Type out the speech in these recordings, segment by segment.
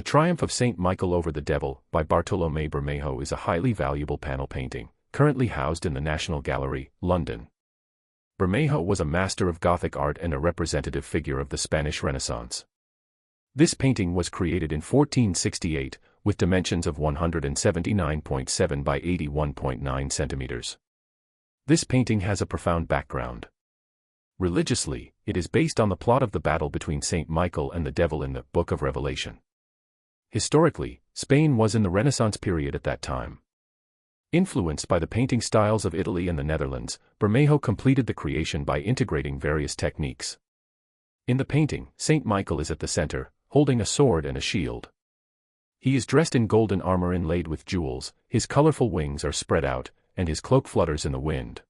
The Triumph of Saint Michael over the Devil by Bartolomé Bermejo is a highly valuable panel painting, currently housed in the National Gallery, London. Bermejo was a master of Gothic art and a representative figure of the Spanish Renaissance. This painting was created in 1468, with dimensions of 179.7 by 81.9 centimeters. This painting has a profound background. Religiously, it is based on the plot of the battle between Saint Michael and the Devil in the Book of Revelation. Historically, Spain was in the Renaissance period at that time. Influenced by the painting styles of Italy and the Netherlands, Bermejo completed the creation by integrating various techniques. In the painting, Saint Michael is at the center, holding a sword and a shield. He is dressed in golden armor inlaid with jewels, his colorful wings are spread out, and his cloak flutters in the wind.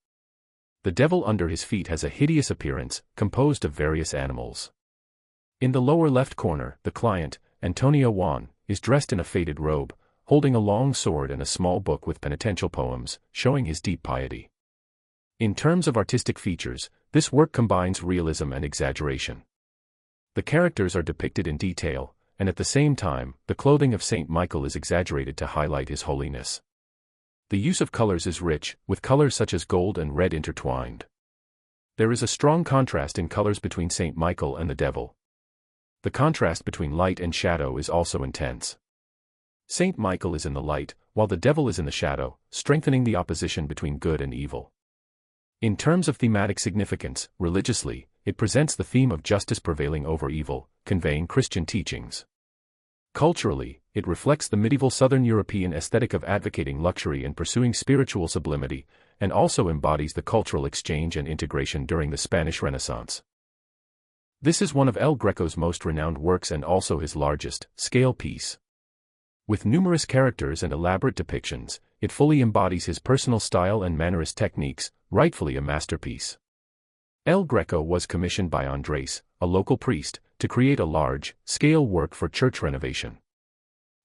The devil under his feet has a hideous appearance, composed of various animals. In the lower left corner, the client, Antonio Juan, is dressed in a faded robe, holding a long sword and a small book with penitential poems, showing his deep piety. In terms of artistic features, this work combines realism and exaggeration. The characters are depicted in detail, and at the same time, the clothing of Saint Michael is exaggerated to highlight his holiness. The use of colors is rich, with colors such as gold and red intertwined. There is a strong contrast in colors between Saint Michael and the Devil. The contrast between light and shadow is also intense. Saint Michael is in the light, while the Devil is in the shadow, strengthening the opposition between good and evil. In terms of thematic significance, religiously, it presents the theme of justice prevailing over evil, conveying Christian teachings. Culturally, it reflects the medieval Southern European aesthetic of advocating luxury and pursuing spiritual sublimity, and also embodies the cultural exchange and integration during the Spanish Renaissance. This is one of El Greco's most renowned works and also his largest scale piece. With numerous characters and elaborate depictions, it fully embodies his personal style and mannerist techniques, rightfully a masterpiece. El Greco was commissioned by Andres, a local priest, to create a large-scale work for church renovation.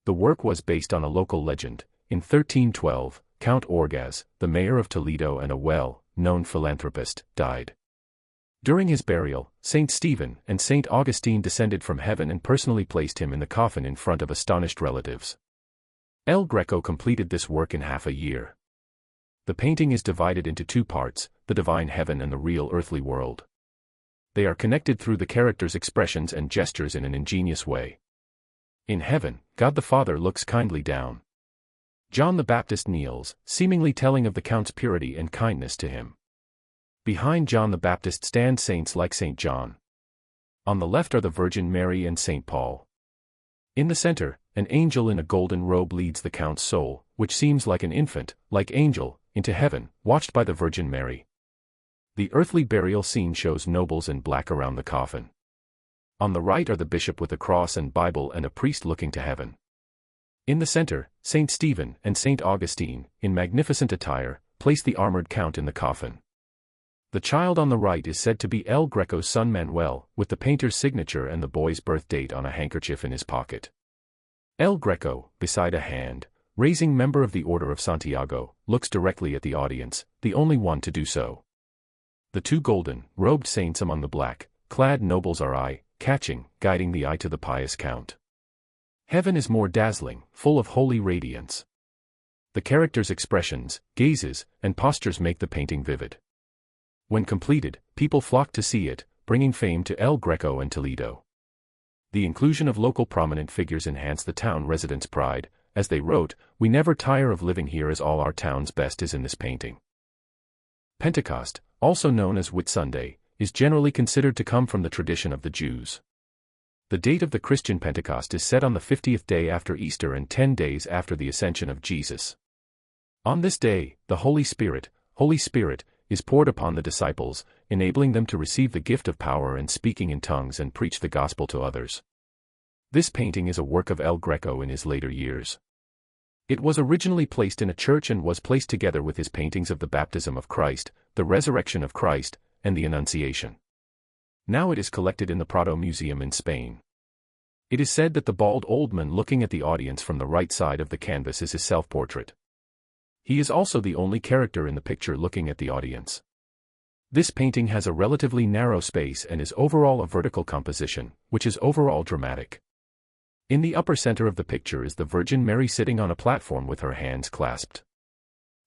The work was based on a local legend. In 1312, Count Orgaz, the mayor of Toledo and a well-known philanthropist, died. During his burial, Saint Stephen and Saint Augustine descended from heaven and personally placed him in the coffin in front of astonished relatives. El Greco completed this work in half a year. The painting is divided into two parts, the divine heaven and the real earthly world. They are connected through the characters' expressions and gestures in an ingenious way. In heaven, God the Father looks kindly down. John the Baptist kneels, seemingly telling of the Count's purity and kindness to him. Behind John the Baptist stand saints like Saint John. On the left are the Virgin Mary and Saint Paul. In the center, an angel in a golden robe leads the Count's soul, which seems like an infant, like angel, into heaven, watched by the Virgin Mary. The earthly burial scene shows nobles in black around the coffin. On the right are the bishop with a cross and Bible and a priest looking to heaven. In the center, Saint Stephen and Saint Augustine, in magnificent attire, place the armored Count in the coffin. The child on the right is said to be El Greco's son Manuel, with the painter's signature and the boy's birth date on a handkerchief in his pocket. El Greco, beside a hand-raising member of the Order of Santiago, looks directly at the audience, the only one to do so. The two golden-robed saints among the black-clad nobles are eye-catching, guiding the eye to the pious Count. Heaven is more dazzling, full of holy radiance. The characters' expressions, gazes, and postures make the painting vivid. When completed, people flock to see it, bringing fame to El Greco and Toledo. The inclusion of local prominent figures enhanced the town residents' pride, as they wrote, "We never tire of living here as all our town's best is in this painting." Pentecost, also known as Whitsunday, is generally considered to come from the tradition of the Jews. The date of the Christian Pentecost is set on the 50th day after Easter and 10 days after the ascension of Jesus. On this day, the Holy Spirit, is poured upon the disciples, enabling them to receive the gift of power and speaking in tongues and preach the gospel to others. This painting is a work of El Greco in his later years. It was originally placed in a church and was placed together with his paintings of the baptism of Christ, the resurrection of Christ, and the Annunciation. Now it is collected in the Prado Museum in Spain. It is said that the bald old man looking at the audience from the right side of the canvas is his self-portrait. He is also the only character in the picture looking at the audience. This painting has a relatively narrow space and is overall a vertical composition, which is overall dramatic. In the upper center of the picture is the Virgin Mary sitting on a platform with her hands clasped.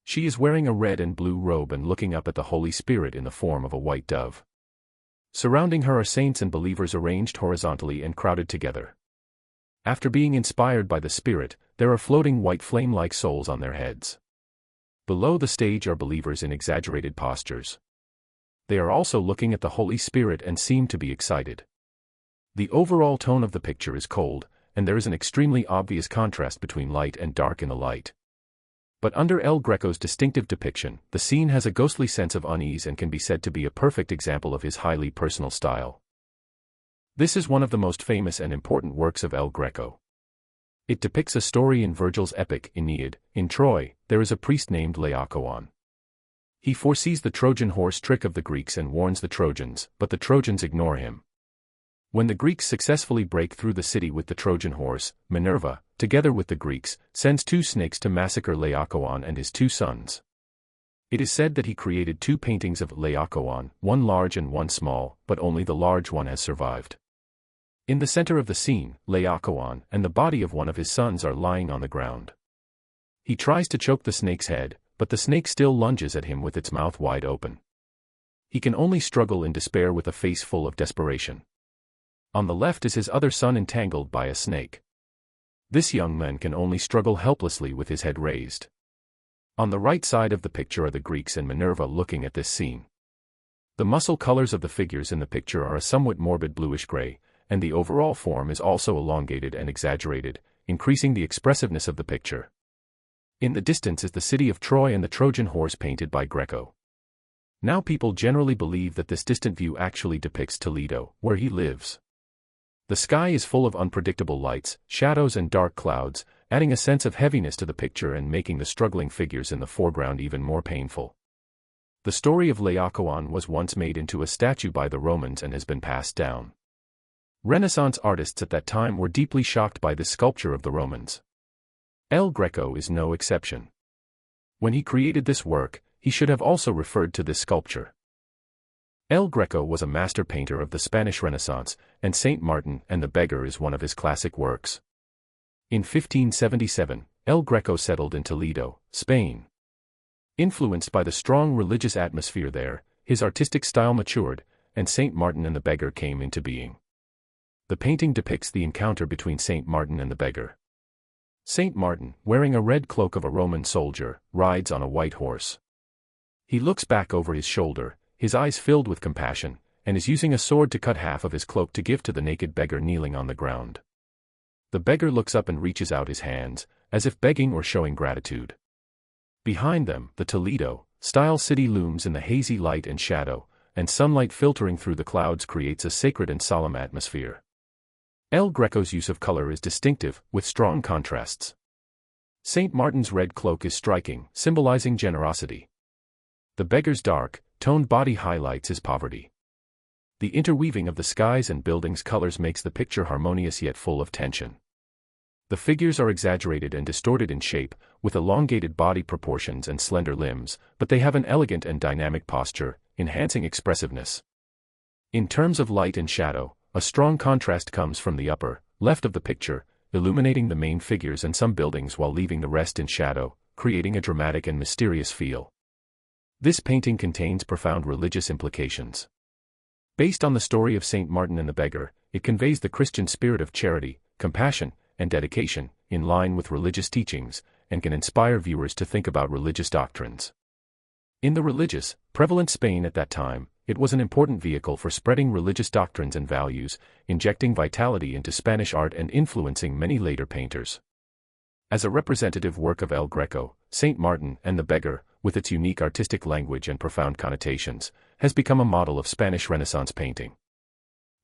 She is wearing a red and blue robe and looking up at the Holy Spirit in the form of a white dove. Surrounding her are saints and believers arranged horizontally and crowded together. After being inspired by the Spirit, there are floating white flame-like souls on their heads. Below the stage are believers in exaggerated postures. They are also looking at the Holy Spirit and seem to be excited. The overall tone of the picture is cold, and there is an extremely obvious contrast between light and dark in the light. But under El Greco's distinctive depiction, the scene has a ghostly sense of unease and can be said to be a perfect example of his highly personal style. This is one of the most famous and important works of El Greco. It depicts a story in Virgil's epic, Aeneid. In Troy, there is a priest named Laocoon. He foresees the Trojan horse trick of the Greeks and warns the Trojans, but the Trojans ignore him. When the Greeks successfully break through the city with the Trojan horse, Minerva, together with the Greeks, sends 2 snakes to massacre Laocoon and his 2 sons. It is said that he created 2 paintings of Laocoon, one large and one small, but only the large one has survived. In the center of the scene, Laocoon and the body of one of his sons are lying on the ground. He tries to choke the snake's head, but the snake still lunges at him with its mouth wide open. He can only struggle in despair with a face full of desperation. On the left is his other son entangled by a snake. This young man can only struggle helplessly with his head raised. On the right side of the picture are the Greeks and Minerva looking at this scene. The muscle colors of the figures in the picture are a somewhat morbid bluish-gray, and the overall form is also elongated and exaggerated, increasing the expressiveness of the picture. In the distance is the city of Troy and the Trojan horse painted by Greco. Now people generally believe that this distant view actually depicts Toledo, where he lives. The sky is full of unpredictable lights, shadows and dark clouds, adding a sense of heaviness to the picture and making the struggling figures in the foreground even more painful. The story of Laocoon was once made into a statue by the Romans and has been passed down. Renaissance artists at that time were deeply shocked by this sculpture of the Romans. El Greco is no exception. When he created this work, he should have also referred to this sculpture. El Greco was a master painter of the Spanish Renaissance, and Saint Martin and the Beggar is one of his classic works. In 1577, El Greco settled in Toledo, Spain. Influenced by the strong religious atmosphere there, his artistic style matured, and Saint Martin and the Beggar came into being. The painting depicts the encounter between Saint Martin and the Beggar. Saint Martin, wearing a red cloak of a Roman soldier, rides on a white horse. He looks back over his shoulder, his eyes filled with compassion, and is using a sword to cut half of his cloak to give to the naked beggar kneeling on the ground. The beggar looks up and reaches out his hands, as if begging or showing gratitude. Behind them, the Toledo-style city looms in the hazy light and shadow, and sunlight filtering through the clouds creates a sacred and solemn atmosphere. El Greco's use of color is distinctive, with strong contrasts. Saint Martin's red cloak is striking, symbolizing generosity. The beggar's dark, toned body highlights his poverty. The interweaving of the skies and buildings' colors makes the picture harmonious yet full of tension. The figures are exaggerated and distorted in shape, with elongated body proportions and slender limbs, but they have an elegant and dynamic posture, enhancing expressiveness. In terms of light and shadow, a strong contrast comes from the upper left of the picture, illuminating the main figures and some buildings while leaving the rest in shadow, creating a dramatic and mysterious feel. This painting contains profound religious implications. Based on the story of Saint Martin and the Beggar, it conveys the Christian spirit of charity, compassion, and dedication, in line with religious teachings, and can inspire viewers to think about religious doctrines. In the religious, prevalent Spain at that time, it was an important vehicle for spreading religious doctrines and values, injecting vitality into Spanish art and influencing many later painters. As a representative work of El Greco, Saint Martin and the Beggar, with its unique artistic language and profound connotations, has become a model of Spanish Renaissance painting.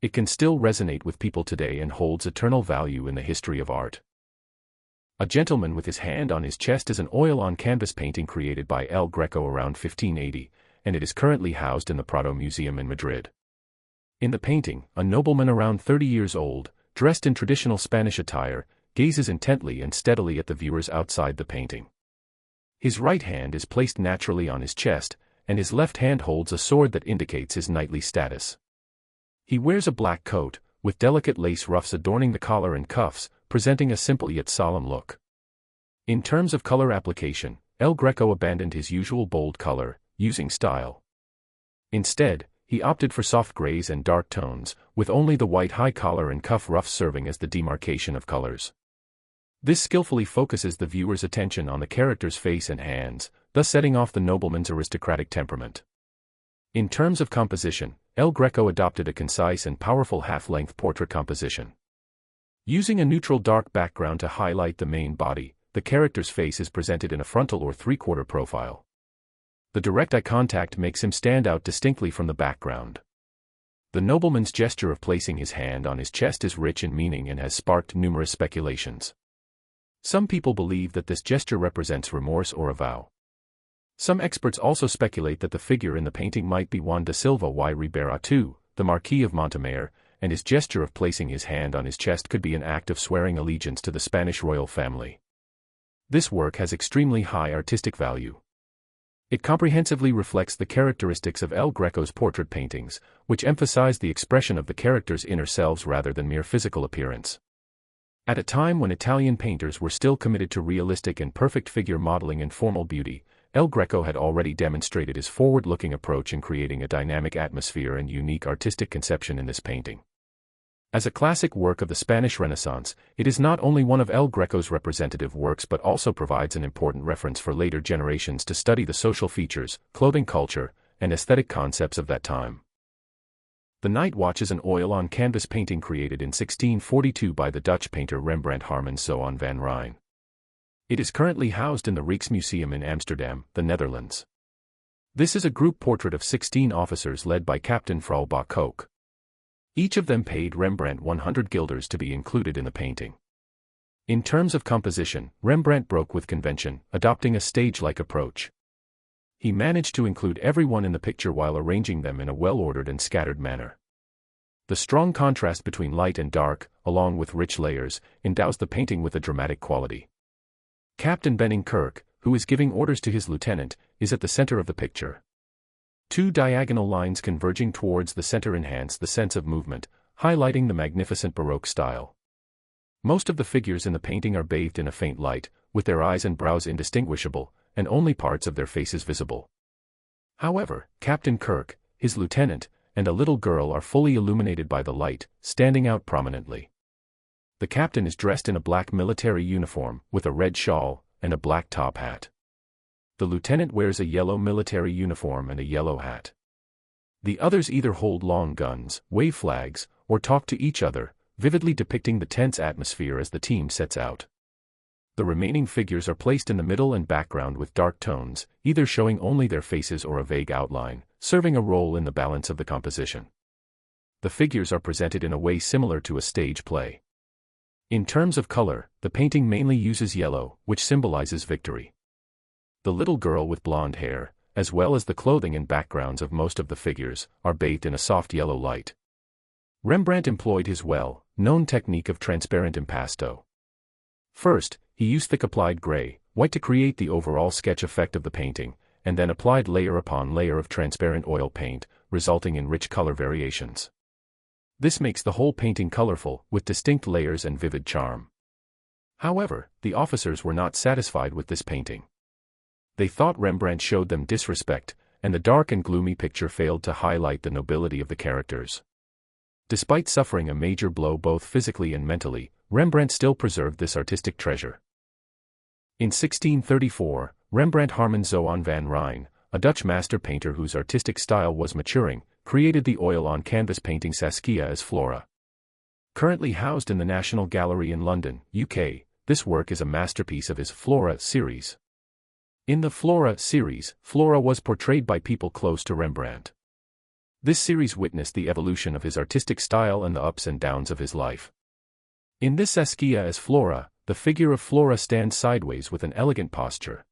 It can still resonate with people today and holds eternal value in the history of art. A gentleman with his hand on his chest is an oil-on-canvas painting created by El Greco around 1580, and it is currently housed in the Prado Museum in Madrid. In the painting, a nobleman around 30 years old, dressed in traditional Spanish attire, gazes intently and steadily at the viewers outside the painting. His right hand is placed naturally on his chest, and his left hand holds a sword that indicates his knightly status. He wears a black coat, with delicate lace ruffs adorning the collar and cuffs, presenting a simple yet solemn look. In terms of color application, El Greco abandoned his usual bold color, using style. Instead, he opted for soft grays and dark tones, with only the white high collar and cuff ruffs serving as the demarcation of colors. This skillfully focuses the viewer's attention on the character's face and hands, thus setting off the nobleman's aristocratic temperament. In terms of composition, El Greco adopted a concise and powerful half-length portrait composition. Using a neutral dark background to highlight the main body, the character's face is presented in a frontal or three-quarter profile. The direct eye contact makes him stand out distinctly from the background. The nobleman's gesture of placing his hand on his chest is rich in meaning and has sparked numerous speculations. Some people believe that this gesture represents remorse or a vow. Some experts also speculate that the figure in the painting might be Juan de Silva y Ribera II, the Marquis of Montemayor, and his gesture of placing his hand on his chest could be an act of swearing allegiance to the Spanish royal family. This work has extremely high artistic value. It comprehensively reflects the characteristics of El Greco's portrait paintings, which emphasize the expression of the character's inner selves rather than mere physical appearance. At a time when Italian painters were still committed to realistic and perfect figure modeling and formal beauty, El Greco had already demonstrated his forward-looking approach in creating a dynamic atmosphere and unique artistic conception in this painting. As a classic work of the Spanish Renaissance, it is not only one of El Greco's representative works but also provides an important reference for later generations to study the social features, clothing culture, and aesthetic concepts of that time. The Nightwatch is an oil-on-canvas painting created in 1642 by the Dutch painter Rembrandt Harmens Zoon van Rijn. It is currently housed in the Rijksmuseum in Amsterdam, the Netherlands. This is a group portrait of 16 officers led by Captain Frau Baroque. Each of them paid Rembrandt 100 guilders to be included in the painting. In terms of composition, Rembrandt broke with convention, adopting a stage-like approach. He managed to include everyone in the picture while arranging them in a well-ordered and scattered manner. The strong contrast between light and dark, along with rich layers, endows the painting with a dramatic quality. Captain Benning Kirk, who is giving orders to his lieutenant, is at the center of the picture. Two diagonal lines converging towards the center enhance the sense of movement, highlighting the magnificent Baroque style. Most of the figures in the painting are bathed in a faint light, with their eyes and brows indistinguishable, and only parts of their faces visible. However, Captain Kirk, his lieutenant, and a little girl are fully illuminated by the light, standing out prominently. The captain is dressed in a black military uniform, with a red shawl, and a black top hat. The lieutenant wears a yellow military uniform and a yellow hat. The others either hold long guns, wave flags, or talk to each other, vividly depicting the tense atmosphere as the team sets out. The remaining figures are placed in the middle and background with dark tones, either showing only their faces or a vague outline, serving a role in the balance of the composition. The figures are presented in a way similar to a stage play. In terms of color, the painting mainly uses yellow, which symbolizes victory. The little girl with blonde hair, as well as the clothing and backgrounds of most of the figures, are bathed in a soft yellow light. Rembrandt employed his well-known technique of transparent impasto. First, he used thick applied gray, white to create the overall sketch effect of the painting, and then applied layer upon layer of transparent oil paint, resulting in rich color variations. This makes the whole painting colorful, with distinct layers and vivid charm. However, the officers were not satisfied with this painting. They thought Rembrandt showed them disrespect, and the dark and gloomy picture failed to highlight the nobility of the characters. Despite suffering a major blow both physically and mentally, Rembrandt still preserved this artistic treasure. In 1634, Rembrandt Harmens Zoon van Rijn, a Dutch master painter whose artistic style was maturing, created the oil-on-canvas painting Saskia as Flora. Currently housed in the National Gallery in London, UK, this work is a masterpiece of his Flora series. In the Flora series, Flora was portrayed by people close to Rembrandt. This series witnessed the evolution of his artistic style and the ups and downs of his life. In this Saskia as Flora, the figure of Flora stands sideways with an elegant posture.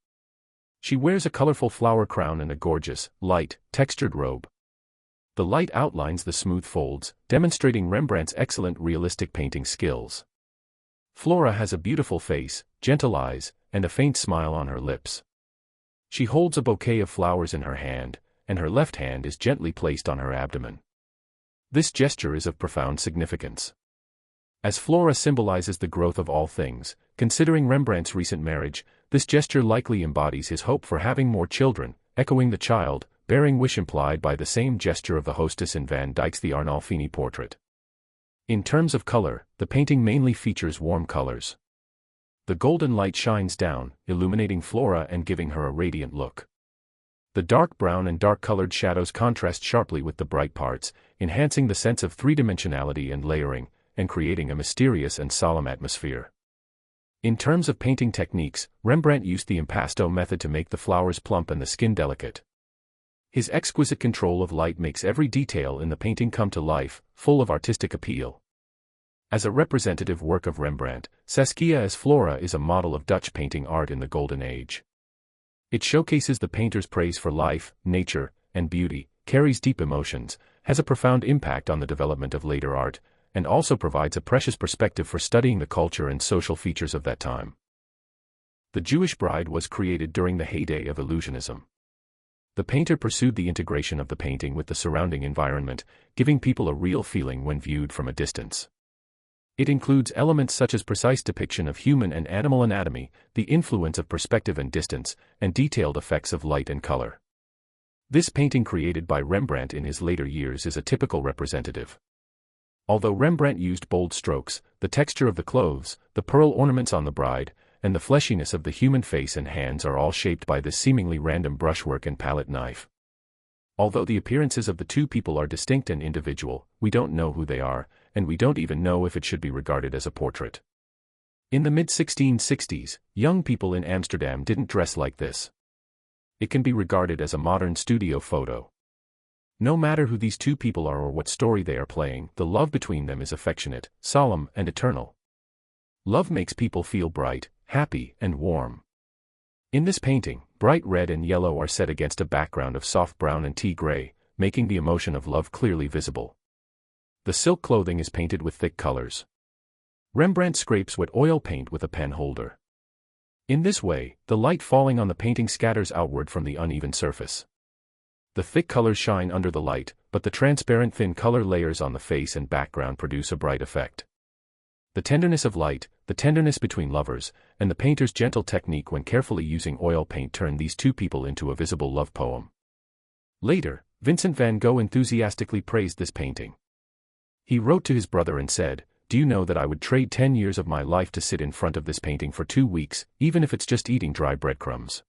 She wears a colorful flower crown and a gorgeous, light, textured robe. The light outlines the smooth folds, demonstrating Rembrandt's excellent realistic painting skills. Flora has a beautiful face, gentle eyes, and a faint smile on her lips. She holds a bouquet of flowers in her hand, and her left hand is gently placed on her abdomen. This gesture is of profound significance. As Flora symbolizes the growth of all things, considering Rembrandt's recent marriage, this gesture likely embodies his hope for having more children, echoing the child-bearing wish implied by the same gesture of the hostess in Van Dyck's The Arnolfini portrait. In terms of color, the painting mainly features warm colors. The golden light shines down, illuminating Flora and giving her a radiant look. The dark brown and dark-colored shadows contrast sharply with the bright parts, enhancing the sense of three-dimensionality and layering, and creating a mysterious and solemn atmosphere. In terms of painting techniques, Rembrandt used the impasto method to make the flowers plump and the skin delicate. His exquisite control of light makes every detail in the painting come to life, full of artistic appeal. As a representative work of Rembrandt, Saskia as Flora is a model of Dutch painting art in the Golden Age. It showcases the painter's praise for life, nature, and beauty, carries deep emotions, has a profound impact on the development of later art, and also provides a precious perspective for studying the culture and social features of that time. The Jewish Bride was created during the heyday of Illusionism. The painter pursued the integration of the painting with the surrounding environment, giving people a real feeling when viewed from a distance. It includes elements such as precise depiction of human and animal anatomy, the influence of perspective and distance, and detailed effects of light and color. This painting created by Rembrandt in his later years is a typical representative. Although Rembrandt used bold strokes, the texture of the clothes, the pearl ornaments on the bride, and the fleshiness of the human face and hands are all shaped by this seemingly random brushwork and palette knife. Although the appearances of the two people are distinct and individual, we don't know who they are, and we don't even know if it should be regarded as a portrait. In the mid-1660s, young people in Amsterdam didn't dress like this. It can be regarded as a modern studio photo. No matter who these two people are or what story they are playing, the love between them is affectionate, solemn, and eternal. Love makes people feel bright, happy, and warm. In this painting, bright red and yellow are set against a background of soft brown and tea gray, making the emotion of love clearly visible. The silk clothing is painted with thick colors. Rembrandt scrapes wet oil paint with a pen holder. In this way, the light falling on the painting scatters outward from the uneven surface. The thick colors shine under the light, but the transparent thin color layers on the face and background produce a bright effect. The tenderness of light, the tenderness between lovers, and the painter's gentle technique when carefully using oil paint turn these two people into a visible love poem. Later, Vincent van Gogh enthusiastically praised this painting. He wrote to his brother and said, "Do you know that I would trade 10 years of my life to sit in front of this painting for 2 weeks, even if it's just eating dry breadcrumbs?"